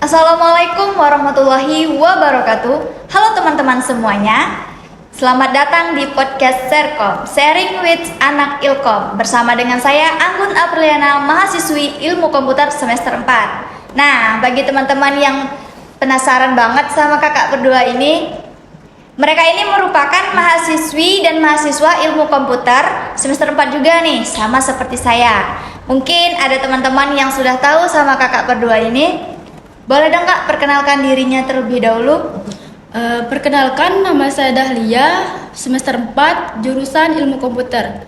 Assalamualaikum warahmatullahi wabarakatuh. Halo teman-teman semuanya. Selamat datang di podcast Serkom, Sharing with Anak Ilkom. Bersama dengan saya Anggun Apriliana, mahasiswi Ilmu Komputer semester 4. Nah, bagi teman-teman yang penasaran banget sama kakak berdua ini, mereka ini merupakan mahasiswi dan mahasiswa Ilmu Komputer semester 4 juga nih, sama seperti saya. Mungkin ada teman-teman yang sudah tahu sama kakak berdua ini. Boleh dong Kak, perkenalkan dirinya terlebih dahulu. Perkenalkan, nama saya Dahlia, semester 4, jurusan Ilmu Komputer.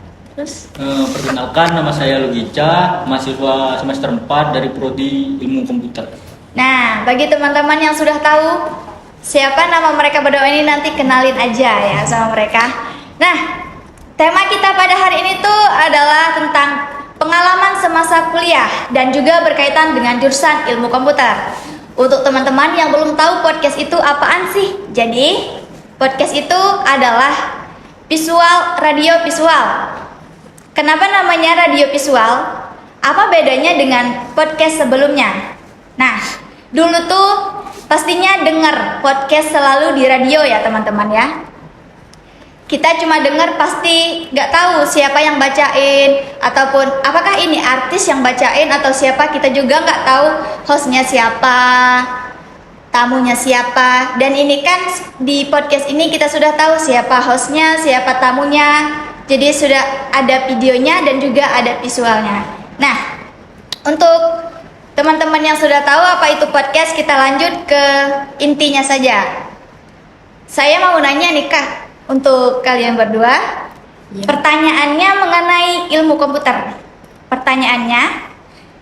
Perkenalkan, nama saya Lugica, mahasiswa semester 4 dari Prodi Ilmu Komputer. Nah, bagi teman-teman yang sudah tahu siapa nama mereka berdua ini, nanti kenalin aja ya sama mereka. Nah, tema kita pada hari ini tuh adalah tentang pengalaman semasa kuliah dan juga berkaitan dengan jurusan Ilmu Komputer. Untuk teman-teman yang belum tahu podcast itu apaan sih? Jadi, podcast itu adalah radio visual. Kenapa namanya radio visual? Apa bedanya dengan podcast sebelumnya? Nah, dulu tuh pastinya dengar podcast selalu di radio ya teman-teman ya. Kita cuma dengar, pasti nggak tahu siapa yang bacain, ataupun apakah ini artis yang bacain atau siapa, kita juga nggak tahu hostnya siapa, tamunya siapa. Dan ini kan di podcast ini kita sudah tahu siapa hostnya, siapa tamunya. Jadi sudah ada videonya dan juga ada visualnya. Nah, untuk teman-teman yang sudah tahu apa itu podcast, kita lanjut ke intinya saja. Saya mau nanya nih Kak, untuk kalian berdua, pertanyaannya mengenai ilmu komputer. Pertanyaannya,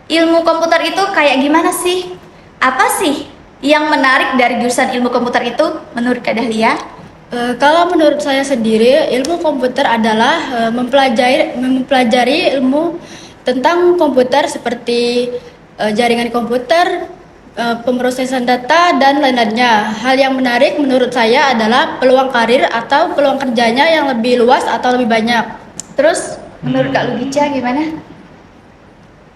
ilmu komputer itu kayak gimana sih? Apa sih yang menarik dari jurusan ilmu komputer itu menurut Kak Dahlia? Kalau menurut saya sendiri, ilmu komputer adalah mempelajari ilmu tentang komputer seperti jaringan komputer, pemrosesan data dan lain-lainnya. Hal yang menarik menurut saya adalah peluang karir atau peluang kerjanya yang lebih luas atau lebih banyak. Terus menurut Kak Lugica gimana?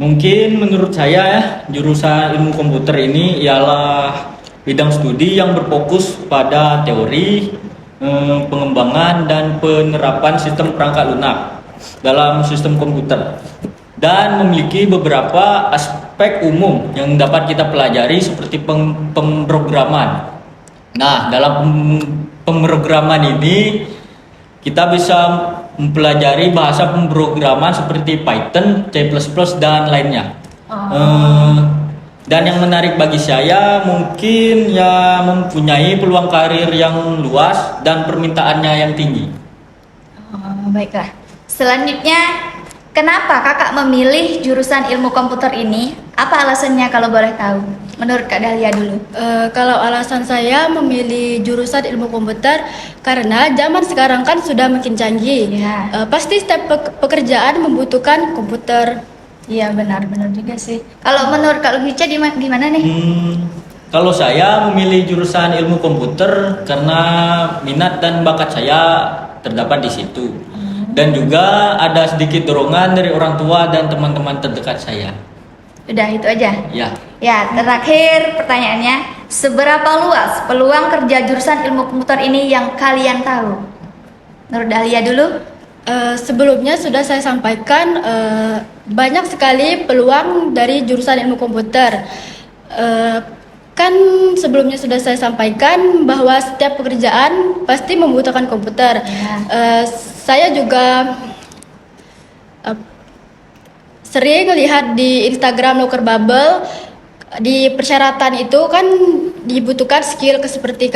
Mungkin menurut saya jurusan ilmu komputer ini ialah bidang studi yang berfokus pada teori, pengembangan dan penerapan sistem perangkat lunak dalam sistem komputer, dan memiliki beberapa aspek umum yang dapat kita pelajari seperti pemrograman. Nah, dalam pemrograman ini kita bisa mempelajari bahasa pemrograman seperti Python, C++ dan lainnya. Dan yang menarik bagi saya mungkin ya mempunyai peluang karir yang luas dan permintaannya yang tinggi. Baiklah. Selanjutnya, kenapa kakak memilih jurusan ilmu komputer ini? Apa alasannya kalau boleh tahu? Menurut Kak Dahlia dulu. Kalau alasan saya memilih jurusan ilmu komputer karena zaman sekarang kan sudah makin canggih. Ya. Pasti setiap pekerjaan membutuhkan komputer. Iya, benar-benar juga sih. Kalau menurut Kak Lugica gimana nih? Kalau saya memilih jurusan ilmu komputer karena minat dan bakat saya terdapat di situ. Dan juga ada sedikit dorongan dari orang tua dan teman-teman terdekat saya. Udah itu aja? Ya. Ya, terakhir pertanyaannya, seberapa luas peluang kerja jurusan ilmu komputer ini yang kalian tahu? Menurut Dahlia dulu? Sebelumnya sudah saya sampaikan banyak sekali peluang dari jurusan ilmu komputer. Kan sebelumnya sudah saya sampaikan bahwa setiap pekerjaan pasti membutuhkan komputer. Ya. Saya juga sering lihat di Instagram Locker Bubble, di persyaratan itu kan dibutuhkan skill seperti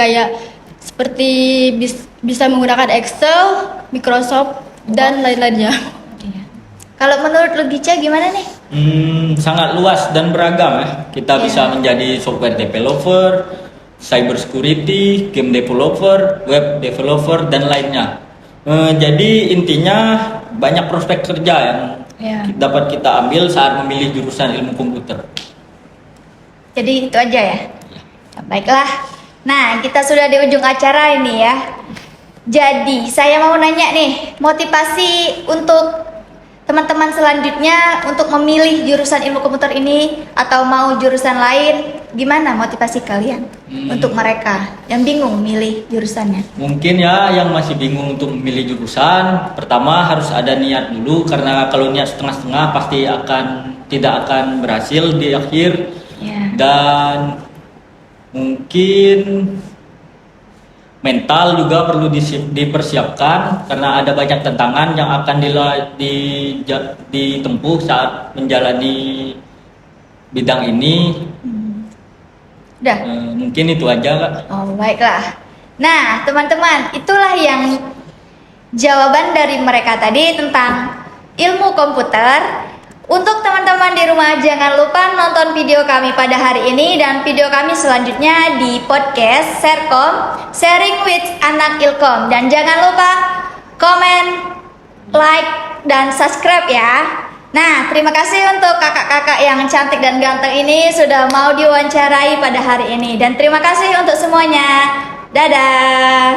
bisa menggunakan Excel, Microsoft dan lain-lainnya. Kalau menurut Lugica gimana nih? Sangat luas dan beragam ya. Kita bisa menjadi software developer, cyber security, game developer, web developer dan lainnya. Jadi intinya banyak prospek kerja yang dapat kita ambil saat memilih jurusan ilmu komputer. Jadi itu aja ya? Baiklah. Nah, kita sudah di ujung acara ini ya. Jadi saya mau nanya nih, motivasi untuk teman-teman selanjutnya untuk memilih jurusan ilmu komputer ini atau mau jurusan lain, gimana motivasi kalian untuk mereka yang bingung milih jurusannya? Mungkin ya yang masih bingung untuk memilih jurusan, pertama harus ada niat dulu, karena kalau niat setengah-setengah pasti tidak akan berhasil di akhir. Ya. Dan mungkin mental juga perlu dipersiapkan, karena ada banyak tantangan yang akan ditempuh saat menjalani bidang ini. Udah. Mungkin itu aja, Kak. Oh, baiklah. Nah, teman-teman, itulah yang jawaban dari mereka tadi tentang ilmu komputer. Untuk teman-teman di rumah, jangan lupa nonton video kami pada hari ini dan video kami selanjutnya di podcast Serkom, Sharing with Anak Ilkom. Dan jangan lupa komen, like, dan subscribe ya. Nah, terima kasih untuk kakak-kakak yang cantik dan ganteng ini sudah mau diwawancarai pada hari ini. Dan terima kasih untuk semuanya. Dadah.